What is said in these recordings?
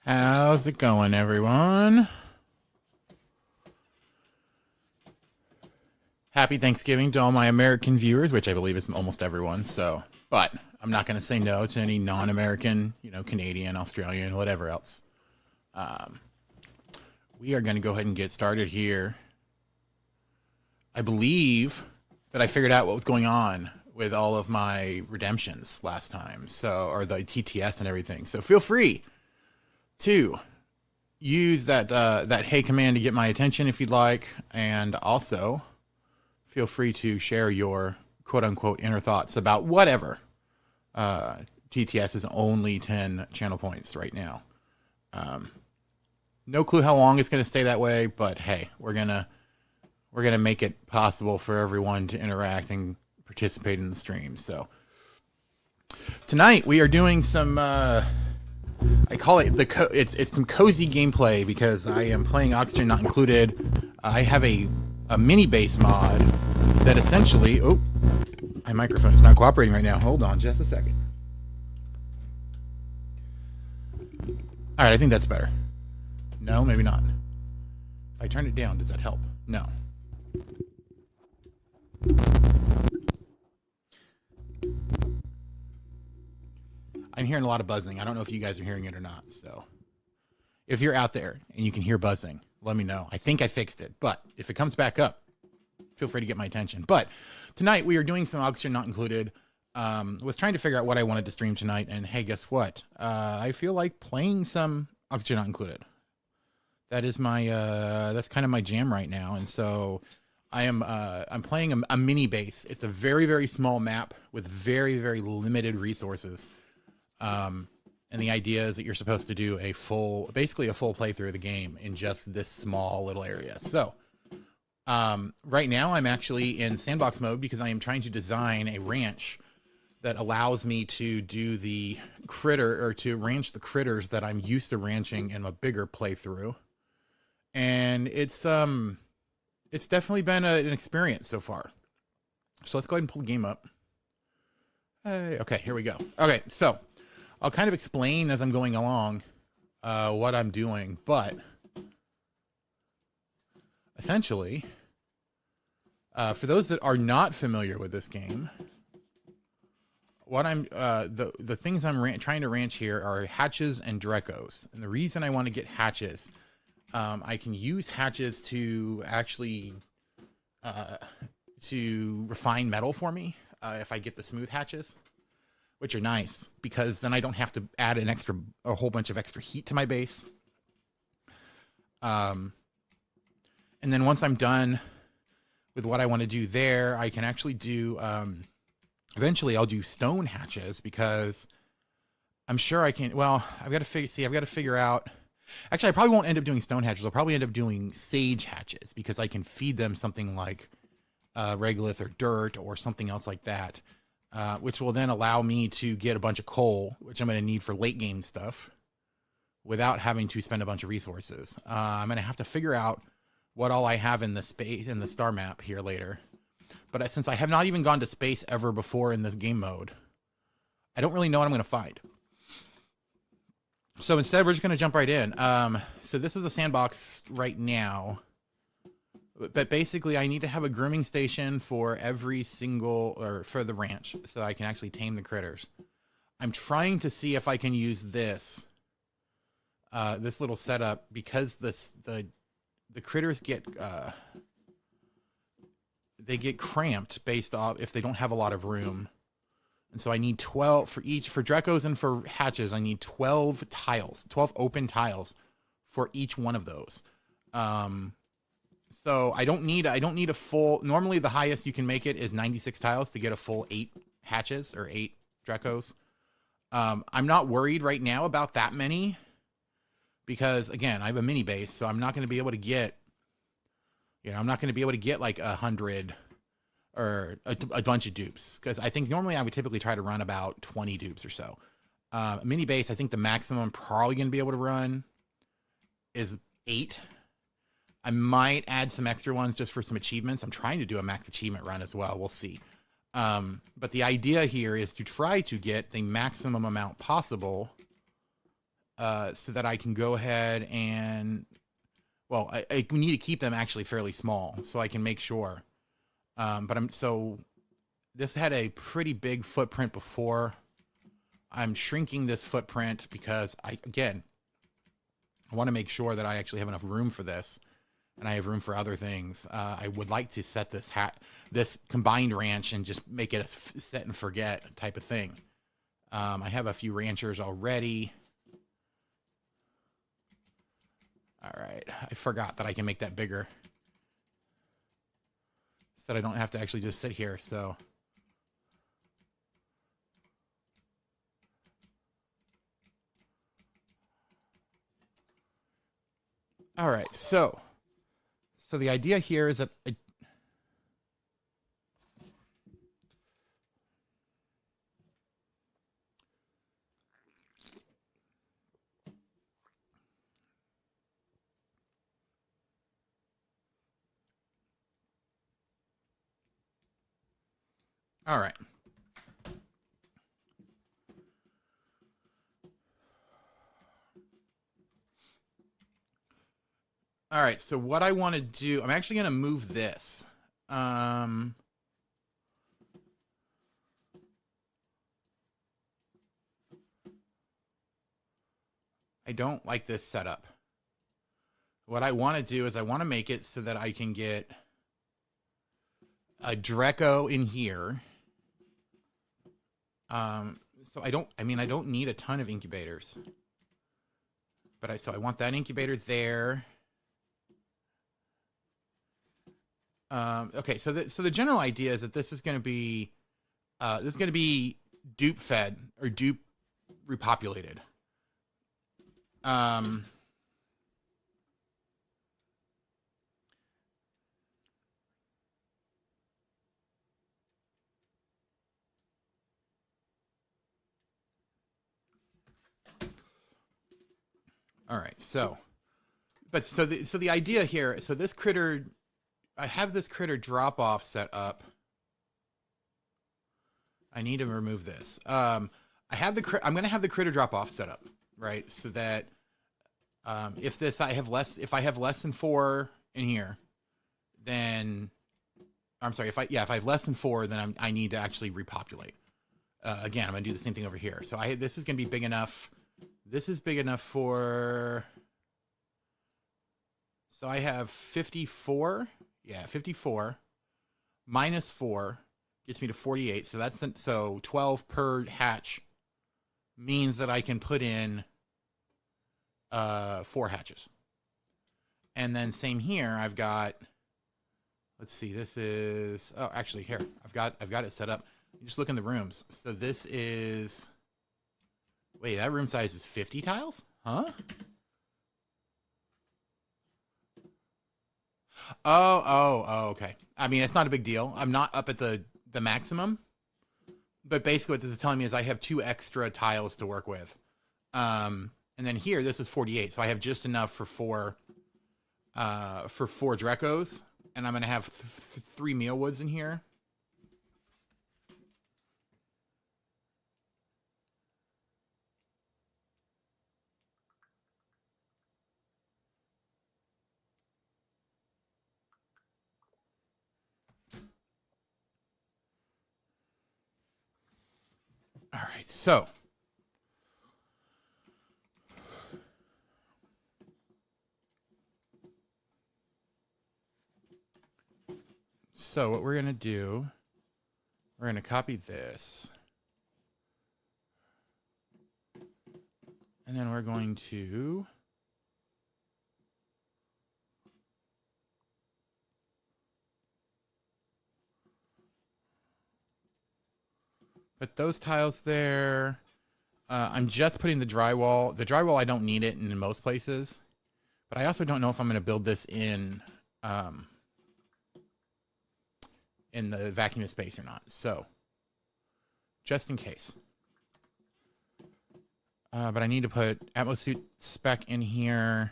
How's it going, everyone? Happy Thanksgiving to all my American viewers, which I believe is almost everyone. But I'm not going to say no to any non-American, Canadian, Australian, whatever else. We are going to go ahead and get started here. I believe that I figured out what was going on with all of my redemptions last time, or the TTS and everything. So feel free to use that hey command to get my attention if you'd like, and also feel free to share your quote-unquote inner thoughts about whatever. TTS is only 10 channel points right now. No clue how long it's going to stay that way, but hey, we're gonna make it possible for everyone to interact and participate in the stream. So tonight we are doing some I call it it's some cozy gameplay because I am playing Oxygen Not Included. I have a mini base mod that essentially, my microphone is not cooperating right now. Hold on just a second. All right, I think that's better. No, maybe not. If I turn it down, does that help? No. I'm hearing a lot of buzzing. I don't know if you guys are hearing it or not. So if you're out there and you can hear buzzing, let me know. I think I fixed it, but if it comes back up, feel free to get my attention. But tonight we are doing some Oxygen Not Included. Was trying to figure out what I wanted to stream tonight, and hey, guess what? I feel like playing some Oxygen Not Included. That is my that's kind of my jam right now, and so I'm playing a mini base. It's a very, very small map with very, very limited resources. And the idea is that you're supposed to do basically a full playthrough of the game in just this small little area. So right now I'm actually in sandbox mode because I am trying to design a ranch that allows me to do the to ranch the critters that I'm used to ranching in a bigger playthrough. And it's definitely been an experience so far. So let's go ahead and pull the game up. Okay, here we go. Okay, so I'll kind of explain as I'm going along what I'm doing, but essentially, for those that are not familiar with this game, what the things I'm trying to ranch here are hatches and drekos. And the reason I want to get hatches, I can use hatches to actually to refine metal for me if I get the smooth hatches, which are nice because then I don't have to add a whole bunch of extra heat to my base. And then once I'm done with what I want to do there, I can actually do, eventually I'll do stone hatches because I'm sure I can, I've got to figure out, actually I probably won't end up doing stone hatches. I'll probably end up doing sage hatches because I can feed them something like regolith or dirt or something else like that. Which will then allow me to get a bunch of coal, which I'm going to need for late game stuff without having to spend a bunch of resources. I'm going to have to figure out what all I have in the star map here later. But since I have not even gone to space ever before in this game mode, I don't really know what I'm going to find. So instead, we're just going to jump right in. So this is a sandbox right now. But basically, I need to have a grooming station for for the ranch so I can actually tame the critters. I'm trying to see if I can use this little setup because the critters get cramped based off if they don't have a lot of room. And so I need 12 for drekos and for hatches. I need 12 open tiles for each one of those. So I don't need a full, normally the highest you can make it is 96 tiles to get a full 8 hatches or 8 drekos. I'm not worried right now about that many because again, I have a mini base, so I'm not going to be able to get, like 100 or a bunch of dupes because I think normally I would typically try to run about 20 dupes or so. A mini base, I think the maximum I'm probably going to be able to run is 8. I might add some extra ones just for some achievements. I'm trying to do a max achievement run as well. We'll see. But the idea here is to try to get the maximum amount possible so that I can go ahead and, well, I need to keep them actually fairly small so I can make sure. So this had a pretty big footprint before. I'm shrinking this footprint because I want to make sure that I actually have enough room for this, and I have room for other things. I would like to set this combined ranch and just make it a set and forget type of thing. I have a few ranchers already. All right, I forgot that I can make that bigger, so that I don't have to actually just sit here. So. All right, so the idea here is that all right. All right, so what I want to do, I'm actually going to move this. I don't like this setup. What I want to do is I want to make it so that I can get a Dreco in here. So I don't need a ton of incubators. But I want that incubator there. Okay, so the general idea is that this is going to be dupe fed or dupe repopulated. All right, so the idea here, so this critter, I have this critter drop off set up. I need to remove this. I'm going to have the critter drop off set up, right? So that if I have less than 4 in here, then I'm sorry, if I have less than 4, then I need to actually repopulate. Again, I'm going to do the same thing over here. So this is going to be big enough. This is big enough for, so I have 54. Yeah, 54 minus 4 gets me to 48. So 12 per hatch means that I can put in 4 hatches. And then same here, I've got, let's see, this is, oh, actually here, I've got it set up. You just look in the rooms. So this is, wait, that room size is 50 tiles? Huh? Oh, okay. I mean, it's not a big deal. I'm not up at the maximum. But basically what this is telling me is I have 2 extra tiles to work with. And then here, this is 48. So I have just enough for 4 Drecos. And I'm going to have 3 Mealwoods in here. All right, so what we're going to do, we're going to copy this. And then we're going to put those tiles there. I'm just putting the drywall. The drywall, I don't need it in most places. But I also don't know if I'm going to build this in the vacuum space or not. So, just in case. But I need to put Atmosuit spec in here.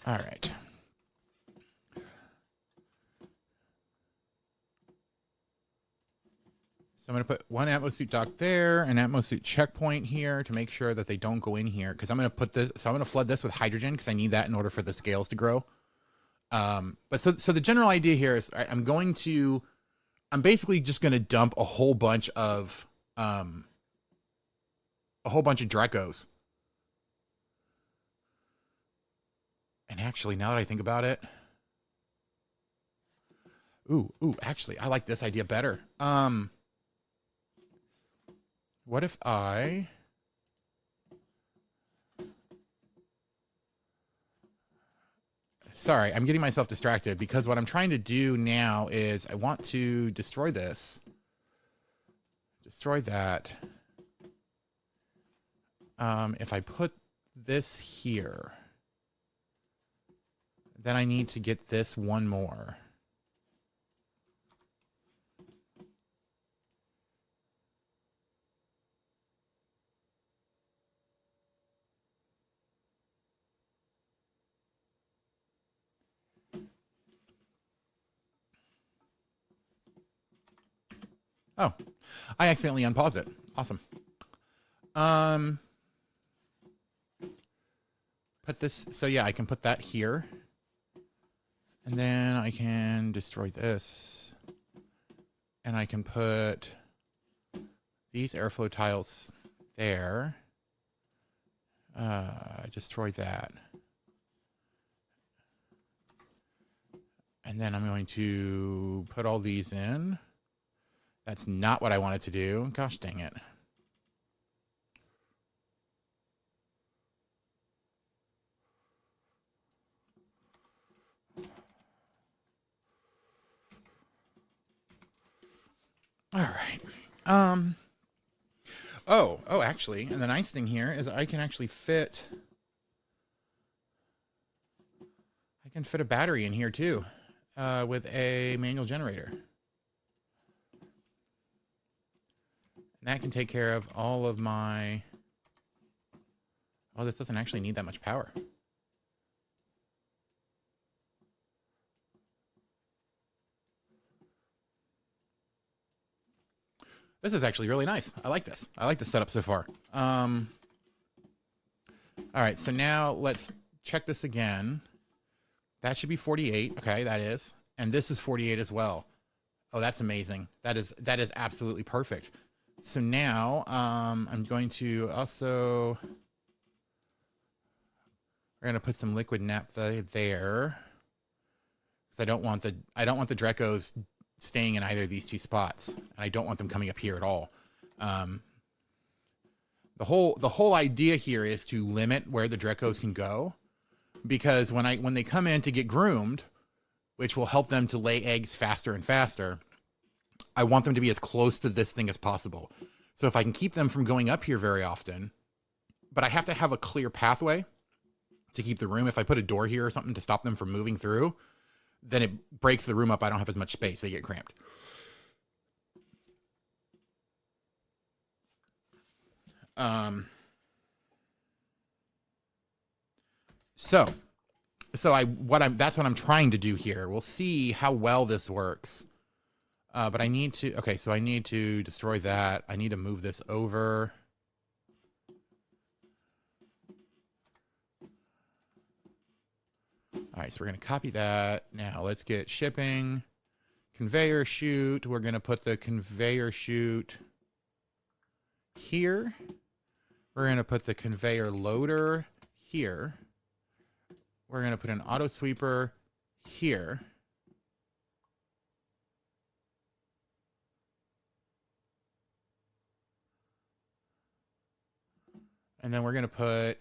All right. So I'm going to put one atmosuit dock there, an atmosuit checkpoint here to make sure that they don't go in here. Because I'm going to put this, so I'm going to flood this with hydrogen because I need that in order for the scales to grow. But so the general idea here is I'm basically just going to dump a whole bunch of Drekos. And actually, now that I think about it, actually, I like this idea better. What if I... Sorry, I'm getting myself distracted because what I'm trying to do now is I want to destroy this. Destroy that. If I put this here, then I need to get this one more. Oh, I accidentally unpaused it. Awesome. Put this, so yeah, I can put that here. And then I can destroy this. And I can put these airflow tiles there. Destroy that. And then I'm going to put all these in. That's not what I wanted to do. Gosh dang it. All right. Oh, actually, and the nice thing here is I can actually fit a battery in here too, with a manual generator. And that can take care of all of my... Oh, this doesn't actually need that much power. This is actually really nice. I like this. I like the setup so far. All right, so now let's check this again. That should be 48. Okay, that is. And this is 48 as well. Oh, that's amazing. That is absolutely perfect. So now I'm going to also... We're going to put some liquid naphtha there. Because I don't want the Drekos staying in either of these two spots. And I don't want them coming up here at all. The whole idea here is to limit where the Drekos can go. Because when they come in to get groomed, which will help them to lay eggs faster and faster, I want them to be as close to this thing as possible. So if I can keep them from going up here very often, but I have to have a clear pathway to keep the room. If I put a door here or something to stop them from moving through, then it breaks the room up. I don't have as much space. They get cramped. That's what I'm trying to do here. We'll see how well this works. But I need to, okay, so I need to destroy that. I need to move this over. All right, so we're going to copy that. Now let's get shipping, conveyor chute. We're going to put the conveyor chute here. We're going to put the conveyor loader here. We're going to put an auto sweeper here. And then we're going to put...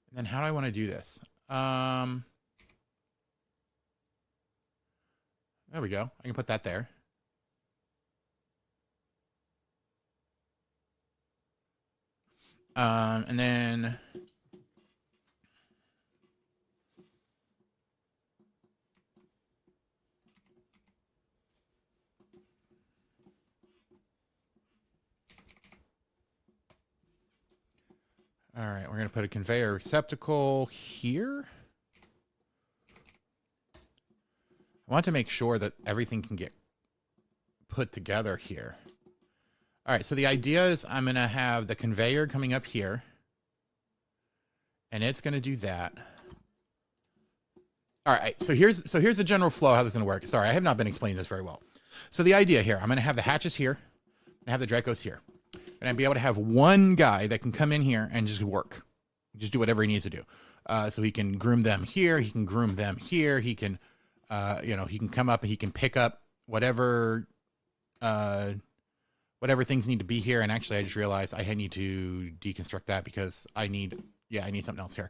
And then how do I want to do this? There we go. I can put that there. And then... All right, we're going to put a conveyor receptacle here. I want to make sure that everything can get put together here. All right, so the idea is I'm going to have the conveyor coming up here. And it's going to do that. All right, so here's the general flow, how this is going to work. Sorry, I have not been explaining this very well. So the idea here, I'm going to have the hatches here. And have the Dracos here. And I'd be able to have one guy that can come in here and just work. Just do whatever he needs to do. So he can groom them here. He can groom them here. He can, he can come up and he can pick up whatever things need to be here. And actually, I just realized I need to deconstruct that because I need something else here.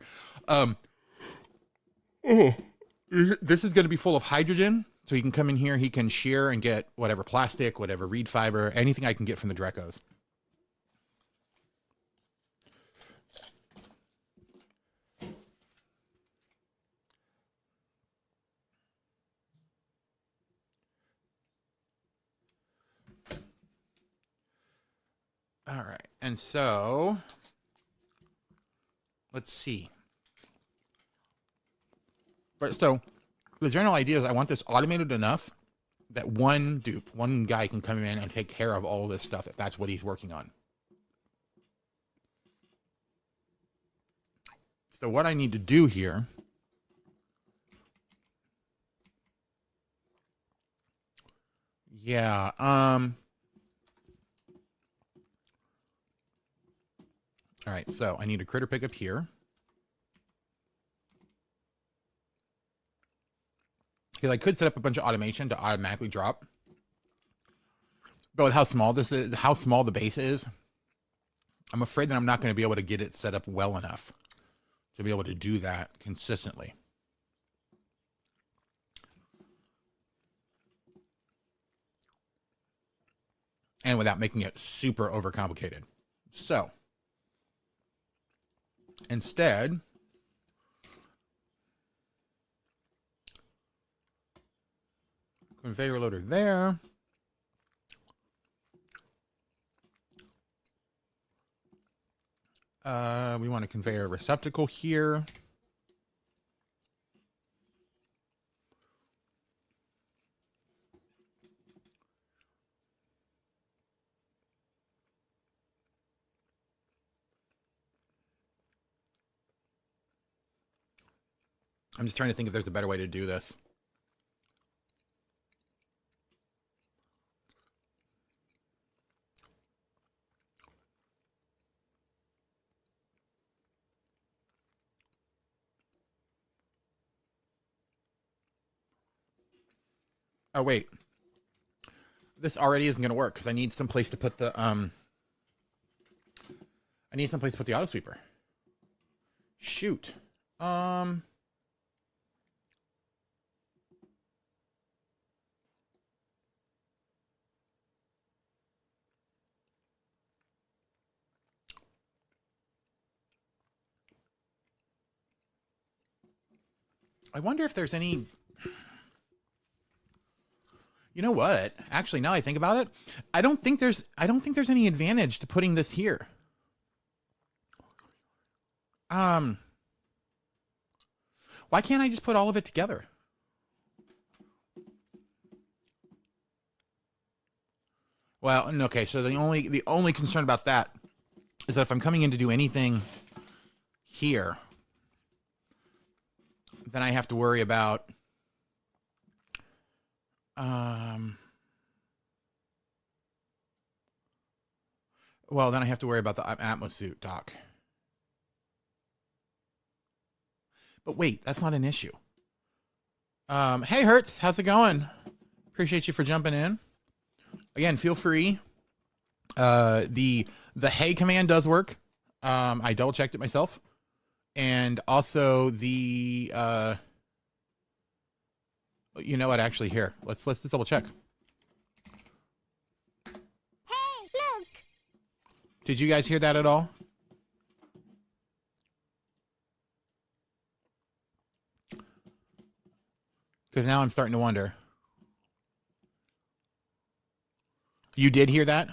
This is going to be full of hydrogen. So he can come in here, he can shear and get whatever plastic, whatever reed fiber, anything I can get from the Dracos. All right, and so let's see. But so the general idea is I want this automated enough that one guy can come in and take care of all of this stuff if that's what he's working on. So what I need to do here all right, so I need a critter pickup here. Because I could set up a bunch of automation to automatically drop. But with how small this is, how small the base is, I'm afraid that I'm not going to be able to get it set up well enough to be able to do that consistently. And without making it super overcomplicated. So, instead, conveyor loader there. We want a conveyor receptacle here. I'm just trying to think if there's a better way to do this. Oh, wait. This already isn't going to work because I need some place to put the, I need some place to put the auto sweeper. Shoot. I wonder if there's any... You know what? Actually, now I think about it, I don't think there's any advantage to putting this here. Why can't I just put all of it together? Well, okay, so the only concern about that is that if I'm coming in to do anything here, then I have to worry about well, then I have to worry about the Atmos suit, Doc. But wait, that's not an issue. Hey, Hertz, how's it going? Appreciate you for jumping in. Again, feel free. The hey command does work. I double checked it myself. And also the you know what, actually here. Let's just double check. Hey, look. Did you guys hear that at all? Because now I'm starting to wonder. You did hear that?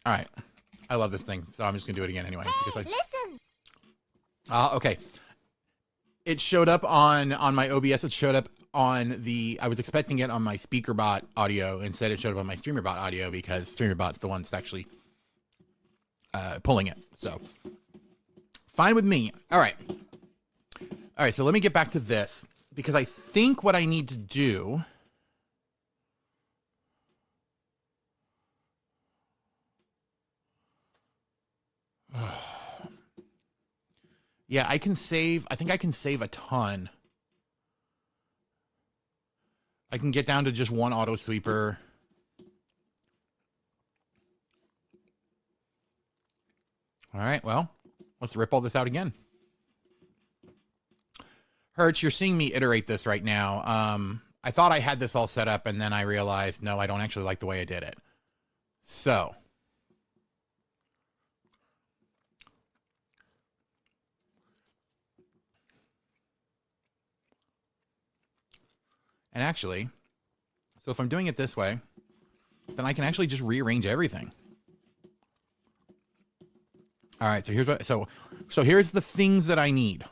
All right. I love this thing, so I'm just going to do it again anyway. Hey, Because listen. okay. It showed up on my OBS. It showed up on the... I was expecting it on my SpeakerBot audio. Instead, it showed up on my StreamerBot audio because StreamerBot's the one that's actually pulling it. So, fine with me. All right. All right, so let me get back to this. Because I think what I need to do... Yeah, I can save. I think I can save a ton. I can get down to just one auto sweeper. All right, well, let's rip all this out again. Hertz, you're seeing me iterate this right now. I thought I had this all set up, and then I realized, no, I don't actually like the way I did it. So... And actually, so if I'm doing it this way, then I can actually just rearrange everything. All right, so here's what, so here's the things that I need.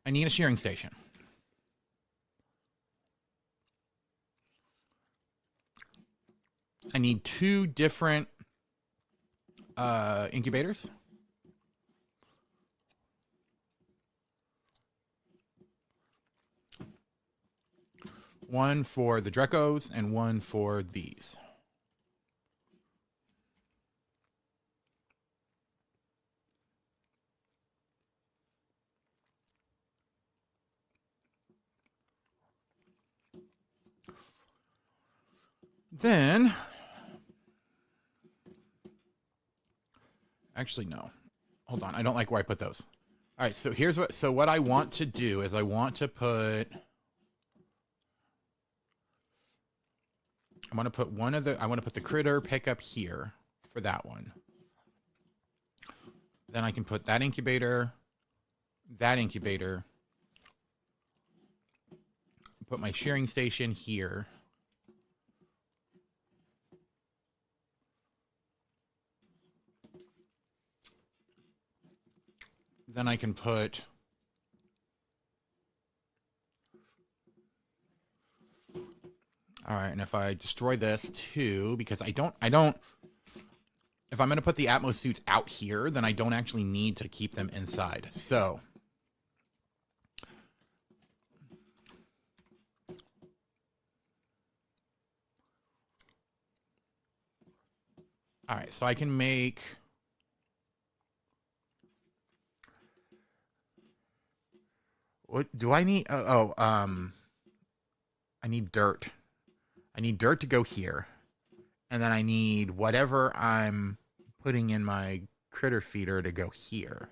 I need a shearing station. I need 2 different incubators. One for the Drekos and one for these. Then, actually, no. Hold on. I don't like where I put those. All right. So here's what I want to do is I want to put I want to put the critter pickup here for that one. Then I can put that incubator, put my shearing station here. Then I can put all right, and if I destroy this too, because I don't, if I'm going to put the Atmos suits out here, then I don't actually need to keep them inside. So, all right, so I can make, what do I need? I need dirt. I need dirt to go here. And then I need whatever I'm putting in my critter feeder to go here.